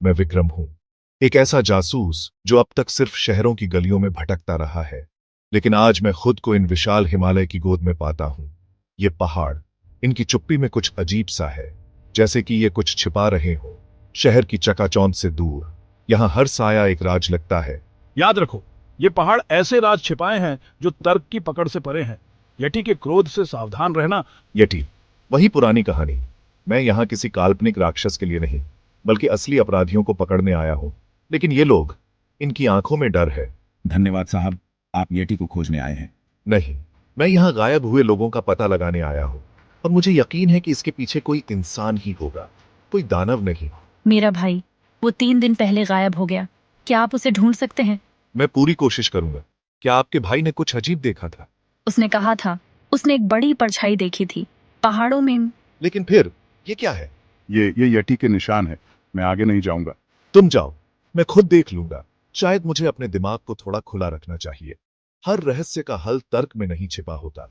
मैं विक्रम हूं, एक ऐसा जासूस जो अब तक सिर्फ शहरों की गलियों में भटकता रहा है, लेकिन आज मैं खुद को इन विशाल हिमालय की गोद में पाता हूं। ये पहाड़, इनकी चुप्पी में कुछ अजीब सा है, जैसे कि ये कुछ छिपा रहे हो। शहर की चकाचौंध से दूर यहां हर साया एक राज लगता है। याद रखो, ये पहाड़ ऐसे राज छिपाए हैं जो तर्क की पकड़ से परे हैं। यटी के क्रोध से सावधान रहना। यटी, वही पुरानी कहानी। मैं यहां किसी काल्पनिक राक्षस के लिए नहीं, बल्कि असली अपराधियों को पकड़ने आया हूं। लेकिन ये लोग, इनकी आंखों में डर है। धन्यवाद साहब, आप येटी को खोजने आए हैं। नहीं, मैं यहां गायब हुए लोगों का पता लगाने आया हूं, और मुझे यकीन है कि इसके पीछे कोई इंसान ही होगा, कोई दानव नहीं। मेरा भाई, वो 3 दिन पहले गायब हो गया। क्या आप उसे ढूंढ सकते हैं? मैं पूरी कोशिश करूंगा। क्या आपके भाई ने कुछ अजीब देखा था? उसने कहा था, उसने एक बड़ी परछाई देखी थी पहाड़ों में। लेकिन फिर ये क्या है? ये यटी के निशान है। मैं आगे नहीं जाऊंगा। तुम जाओ, मैं खुद देख लूंगा। शायद मुझे अपने दिमाग को थोड़ा खुला रखना चाहिए। हर रहस्य का हल तर्क में नहीं छिपा होता।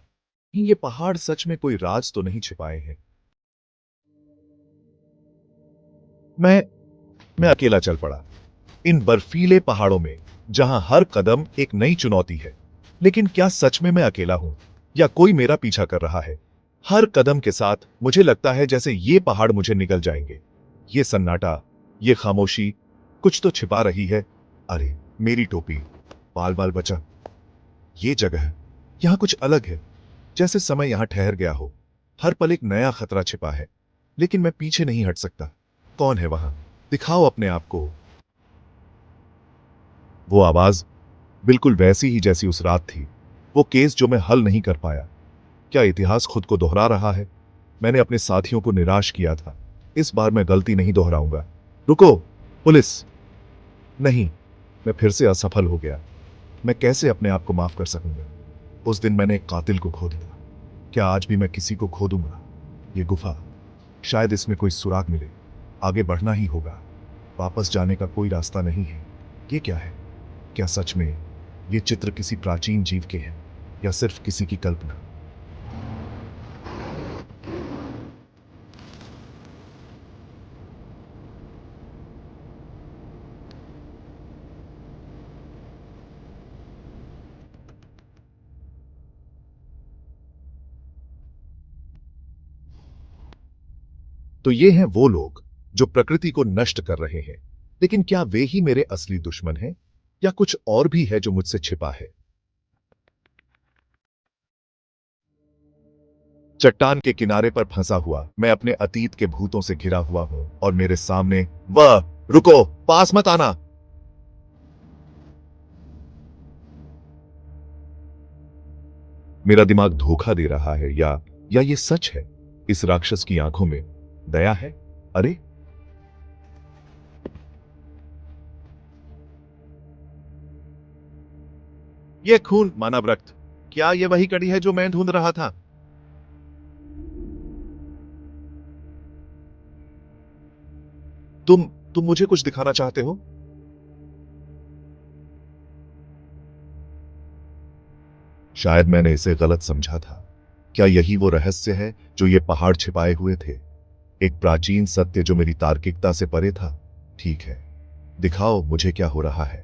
ये पहाड़ सच में कोई राज तो नहीं छिपाए हैं? मैं अकेला चल पड़ा इन बर्फीले पहाड़ों में, जहां हर कदम एक नई चुनौती है। लेकिन क्या सच में मैं अकेला हूं, या कोई मेरा पीछा कर रहा है? हर कदम के साथ मुझे लगता है जैसे ये पहाड़ मुझे निगल जाएंगे। ये सन्नाटा, ये खामोशी कुछ तो छिपा रही है। अरे, मेरी टोपी, बाल बाल बचा। ये जगह, यहां कुछ अलग है, जैसे समय यहां ठहर गया हो। हर पल एक नया खतरा छिपा है, लेकिन मैं पीछे नहीं हट सकता। कौन है वहां? दिखाओ अपने आप को। वो आवाज बिल्कुल वैसी ही जैसी उस रात थी। वो केस जो मैं हल नहीं कर पाया। क्या इतिहास खुद को दोहरा रहा है? मैंने अपने साथियों को निराश किया था। इस बार मैं गलती नहीं दोहराऊंगा। रुको, पुलिस! नहीं, मैं फिर से असफल हो गया। मैं कैसे अपने आप को माफ कर सकूंगा? उस दिन मैंने एक कातिल को खो दिया। क्या आज भी मैं किसी को खो दूंगा? ये गुफा, शायद इसमें कोई सुराग मिले। आगे बढ़ना ही होगा। वापस जाने का कोई रास्ता नहीं है। ये क्या है? क्या सच में ये चित्र किसी प्राचीन जीव के हैं, या सिर्फ किसी की कल्पना? तो ये हैं वो लोग जो प्रकृति को नष्ट कर रहे हैं। लेकिन क्या वे ही मेरे असली दुश्मन हैं, या कुछ और भी है जो मुझसे छिपा है? चट्टान के किनारे पर फंसा हुआ मैं अपने अतीत के भूतों से घिरा हुआ हूं, और मेरे सामने वह। रुको, पास मत आना! मेरा दिमाग धोखा दे रहा है, या ये सच है? इस राक्षस की आंखों में दया है? अरे, ये खून मानव रक्त, क्या ये वही कड़ी है जो मैं ढूंढ रहा था? तुम मुझे कुछ दिखाना चाहते हो? शायद मैंने इसे गलत समझा था। क्या यही वो रहस्य है जो ये पहाड़ छिपाए हुए थे? एक प्राचीन सत्य जो मेरी तार्किकता से परे था? ठीक है, दिखाओ मुझे क्या हो रहा है।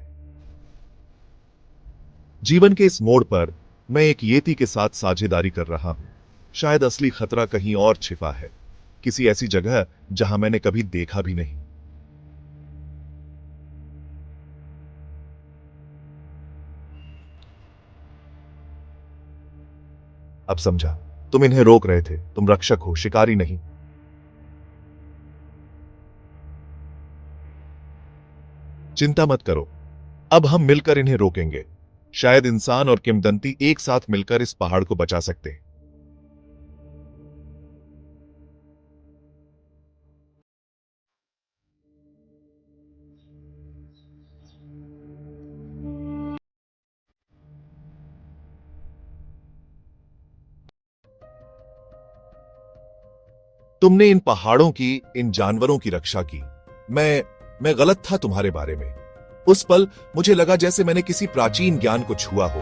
जीवन के इस मोड़ पर मैं एक येती के साथ साझेदारी कर रहा हूं। शायद असली खतरा कहीं और छिपा है, किसी ऐसी जगह जहां मैंने कभी देखा भी नहीं। अब समझा, तुम इन्हें रोक रहे थे। तुम रक्षक हो, शिकारी नहीं। चिंता मत करो, अब हम मिलकर इन्हें रोकेंगे। शायद इंसान और किंवदंती एक साथ मिलकर इस पहाड़ को बचा सकते हैं। तुमने इन पहाड़ों की, इन जानवरों की रक्षा की। मैं गलत था तुम्हारे बारे में। उस पल मुझे लगा जैसे मैंने किसी प्राचीन ज्ञान को छुआ हो,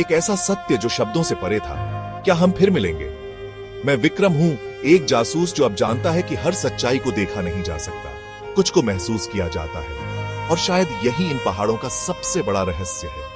एक ऐसा सत्य जो शब्दों से परे था। क्या हम फिर मिलेंगे? मैं विक्रम हूं, एक जासूस जो अब जानता है कि हर सच्चाई को देखा नहीं जा सकता। कुछ को महसूस किया जाता है, और शायद यही इन पहाड़ों का सबसे बड़ा रहस्य है।